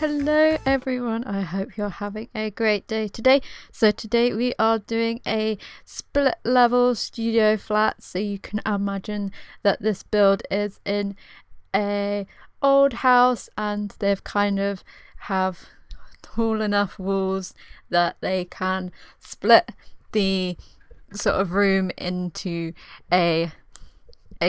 Hello everyone, I hope you're having a great day today. So today we are doing a split level studio flat, so you can imagine that this build is in a old house and they've kind of have tall enough walls that they can split the sort of room into a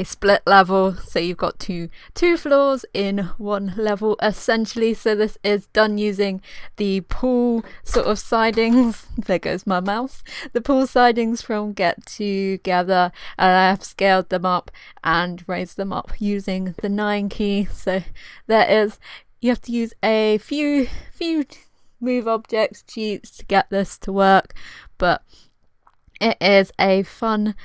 split level, so you've got two floors in one level essentially. So this is done using the pool sort of sidings. There goes my mouse. The pool sidings from Get Together, and I have scaled them up and raised them up using the 9 key. So you have to use a few move objects cheats to get this to work, but it is a fun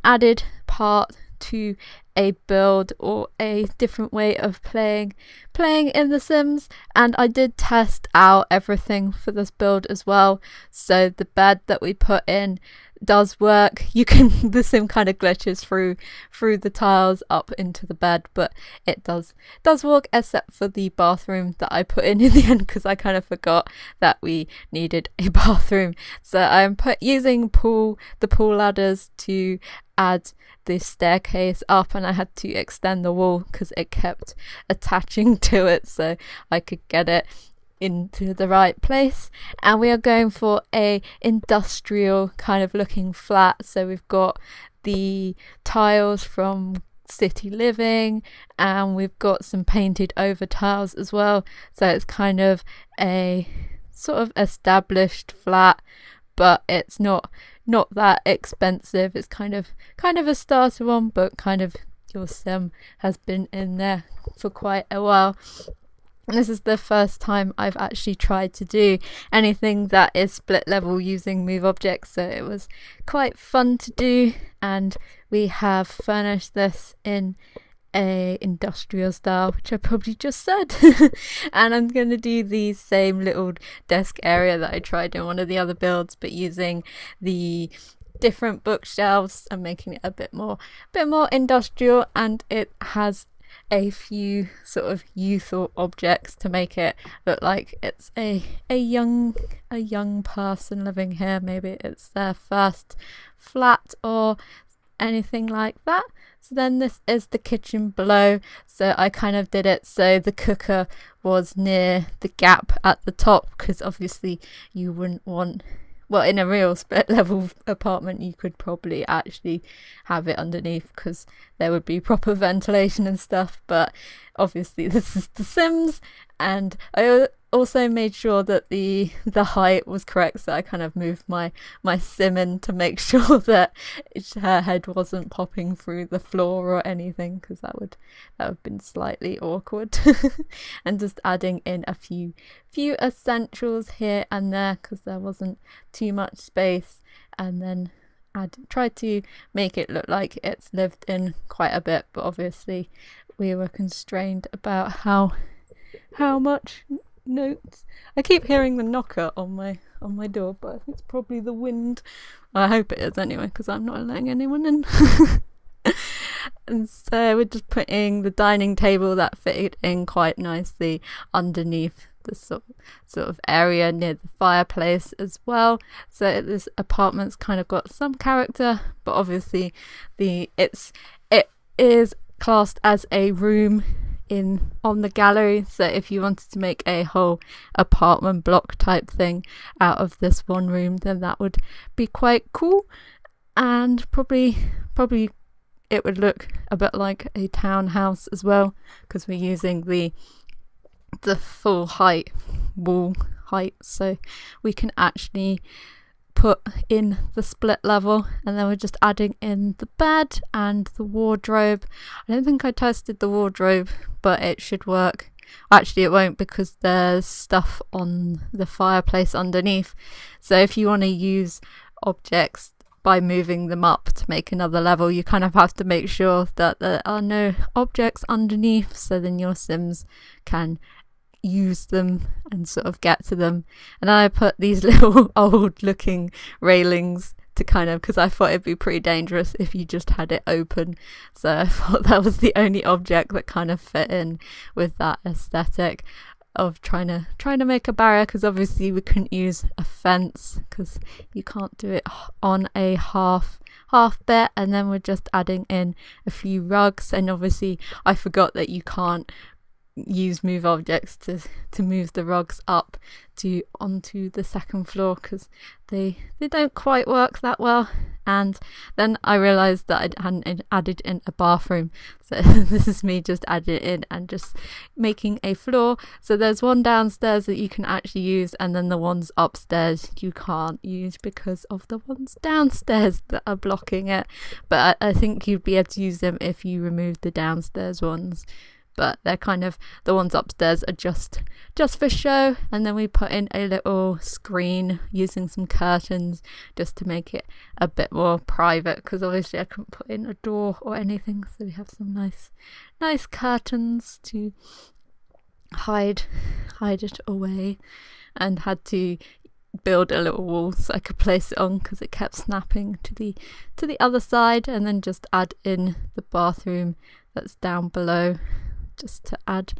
added part to a build or a different way of playing in The Sims. And I did test out everything for this build as well, so the bed that we put in does work. You can the sim kind of glitches through the tiles up into the bed, but it does work, except for the bathroom that I put in the end, because I kind of forgot that we needed a bathroom. So I'm using the pool ladders to add the staircase up, and I had to extend the wall because it kept attaching to it, so I could get it into the right place. And we are going for a industrial kind of looking flat, so we've got the tiles from City Living and we've got some painted over tiles as well, so it's kind of a sort of established flat, but it's not that expensive. It's kind of a starter one, but kind of your sim has been in there for quite a while. This is the first time I've actually tried to do anything that is split level using move objects, so it was quite fun to do. And we have furnished this in a industrial style, which I probably just said. And I'm going to do the same little desk area that I tried in one of the other builds, but using the different bookshelves and making it a bit more industrial. And it has a few sort of youthful objects to make it look like it's a young person living here. Maybe it's their first flat or anything like that. So then this is the kitchen below, so I kind of did it so the cooker was near the gap at the top, because obviously you wouldn't want, well, in a real split level apartment you could probably actually have it underneath because there would be proper ventilation and stuff, but obviously this is The Sims. And I also made sure that the height was correct, so I kind of moved my sim in to make sure that her head wasn't popping through the floor or anything, because that would have been slightly awkward. And just adding in a few essentials here and there because there wasn't too much space, and then tried to make it look like it's lived in quite a bit, but obviously we were constrained about how much notes. I keep hearing the knocker on my door, but I think it's probably the wind. I hope it is anyway, because I'm not letting anyone in. And so we're just putting the dining table that fitted in quite nicely underneath the sort of area near the fireplace as well. So this apartment's kind of got some character, but obviously it is classed as a room on the gallery, so if you wanted to make a whole apartment block type thing out of this one room, then that would be quite cool. And probably it would look a bit like a townhouse as well, because we're using the full height wall height, so we can actually put in the split level. And then we're just adding in the bed and the wardrobe. I don't think I tested the wardrobe, but it should work. Actually it won't, because there's stuff on the fireplace underneath, so if you want to use objects by moving them up to make another level, you kind of have to make sure that there are no objects underneath, so then your Sims can use them and sort of get to them. And then I put these little old looking railings to kind of, because I thought it'd be pretty dangerous if you just had it open, so I thought that was the only object that kind of fit in with that aesthetic. of trying to make a barrier, because obviously we couldn't use a fence because you can't do it on a half bit. And then we're just adding in a few rugs, and obviously I forgot that you can't use move objects to move the rugs up onto the second floor, because they don't quite work that well. And then I realized that I hadn't added in a bathroom, so this is me just adding it in and just making a floor. So there's one downstairs that you can actually use, and then the ones upstairs you can't use because of the ones downstairs that are blocking it. But I think you'd be able to use them if you remove the downstairs ones. But they're kind of, the ones upstairs are just for show. And then we put in a little screen using some curtains just to make it a bit more private, because obviously I couldn't put in a door or anything. So we have some nice curtains to hide it away, and had to build a little wall so I could place it on because it kept snapping to the other side. And then just add in the bathroom that's down below, just to add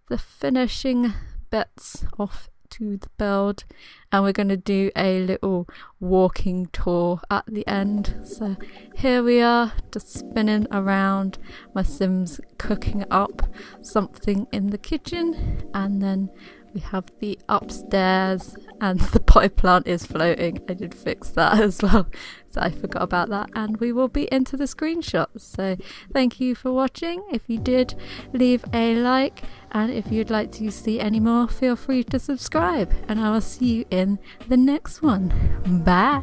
the finishing bits off to the build. And we're going to do a little walking tour at the end. So here we are, just spinning around my Sims, cooking up something in the kitchen. And then we have the upstairs, and the potted plant is floating. I did fix that as well, so I forgot about that. And we will be into the screenshots. So thank you for watching. If you did, leave a like, and if you'd like to see any more, feel free to subscribe, and I will see you in the next one. Bye.